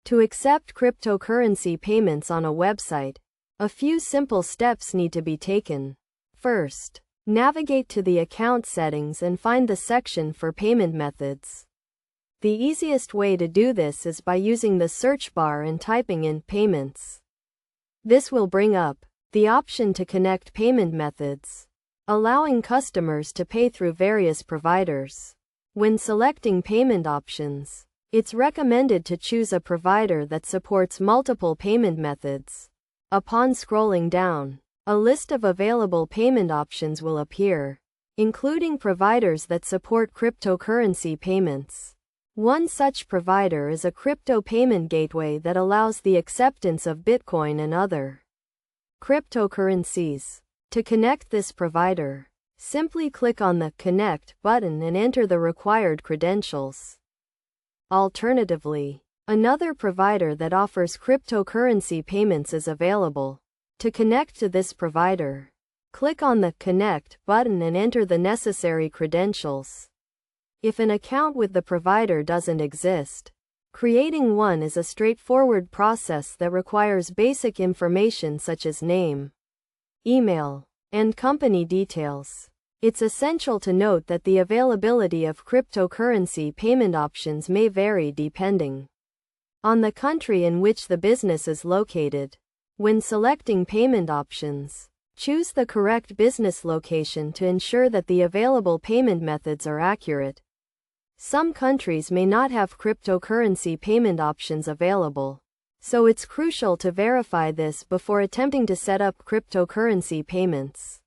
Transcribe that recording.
To accept cryptocurrency payments on a website, a few simple steps need to be taken. First, navigate to the account settings and find the section for payment methods. The easiest way to do this is by using the search bar and typing in payments. This will bring up the option to connect payment methods, allowing customers to pay through various providers. When selecting payment options, it's recommended to choose a provider that supports multiple payment methods. Upon scrolling down, a list of available payment options will appear, including providers that support cryptocurrency payments. One such provider is a crypto payment gateway that allows the acceptance of Bitcoin and other cryptocurrencies. To connect this provider, simply click on the Connect button and enter the required credentials. Alternatively, another provider that offers cryptocurrency payments is available. To connect to this provider, click on the Connect button and enter the necessary credentials. If an account with the provider doesn't exist, creating one is a straightforward process that requires basic information such as name, email, and company details. It's essential to note that the availability of cryptocurrency payment options may vary depending on the country in which the business is located. When selecting payment options, choose the correct business location to ensure that the available payment methods are accurate. Some countries may not have cryptocurrency payment options available, so it's crucial to verify this before attempting to set up cryptocurrency payments.